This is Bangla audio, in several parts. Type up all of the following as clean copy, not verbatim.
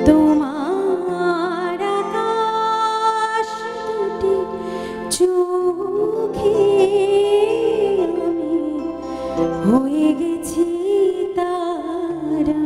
তোমার আকাশ দুটি চোখে আমি হয়ে গেছি তারা।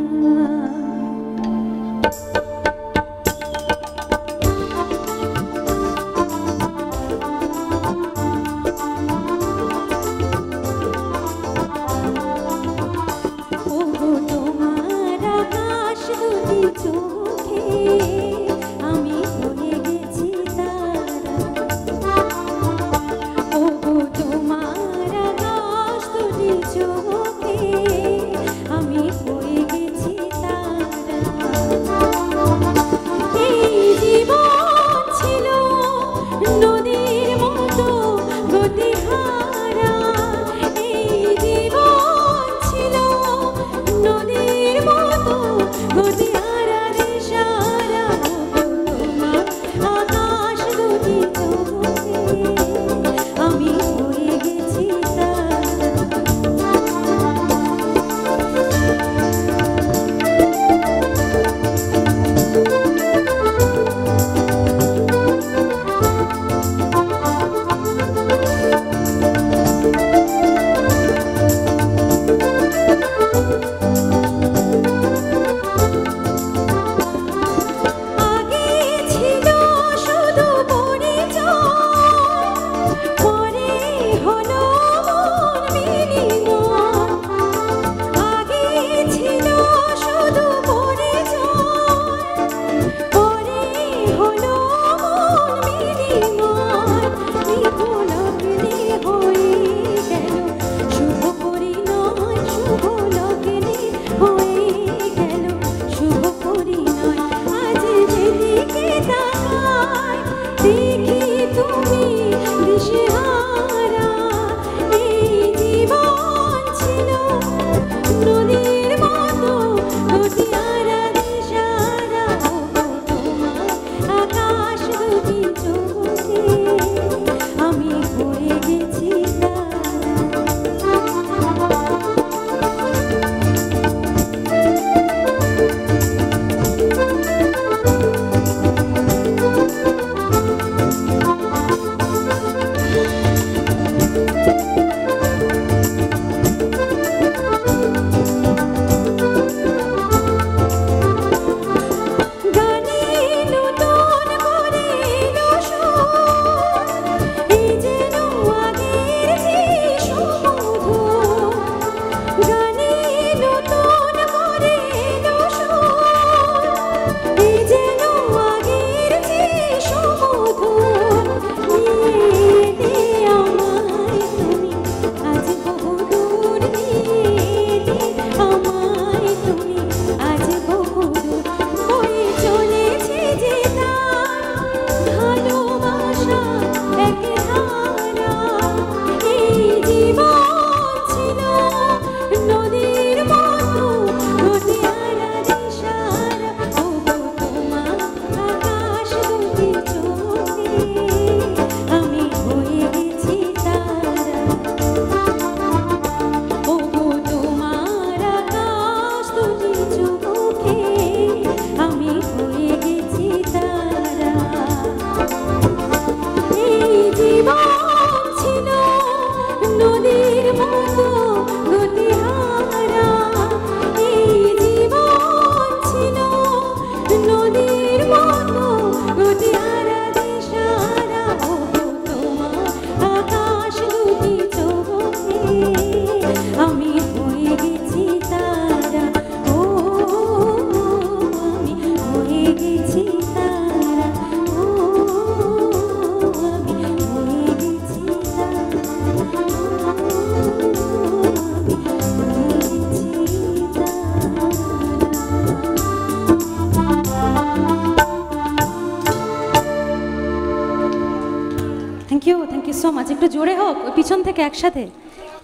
थैंक यू सो मच একটু জোরে হোক ওই পিছন থেকে একসাথে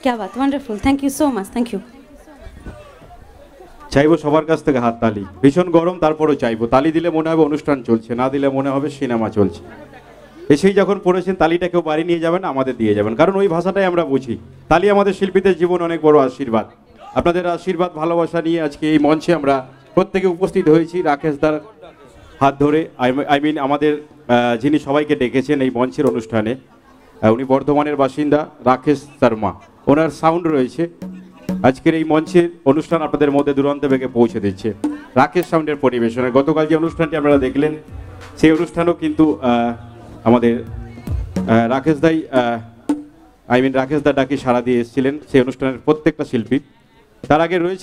क्या बात wonderful thank you so much thank you চাইবো সবার কাছ থেকে হাত তালি ভীষণ গরম তারপরেও চাইবো তালি দিলে মনে হবে অনুষ্ঠান চলছে না দিলে মনে হবে সিনেমা চলছে এসেই যখন পড়েছেন তালিটা কেউ বাড়ি নিয়ে যাবেন আমাদের দিয়ে যাবেন কারণ ওই ভাষাটাই আমরা বুঝি তালি আমাদের শিল্পীদের জীবন অনেক বড় আশীর্বাদ আপনাদের আশীর্বাদ ভালোবাসা নিয়ে আজকে এই মঞ্চে আমরা প্রত্যেকে উপস্থিত হয়েছি রাকেশ দার হাত ধরে। আই মিন আমাদের যিনি সবাইকে ডেকেছেন এই মঞ্চের অনুষ্ঠানে, উনি বর্ধমানের বাসিন্দা রাকেশ শর্মা, ওনার সাউন্ড রয়েছে আজকের এই মঞ্চের অনুষ্ঠান আপনাদের মধ্যে দুরন্ত বেগে পৌঁছে দিচ্ছে রাকেশ সাউন্ডের পরিবেশনে। গতকাল যে অনুষ্ঠানটি আপনারা দেখলেন সেই অনুষ্ঠানও কিন্তু আমাদের রাকেশ দাই রাকেশ দা ডাকে সাড়া দিয়ে এসেছিলেন সেই অনুষ্ঠানের প্রত্যেকটা শিল্পী। তার আগে রয়েছে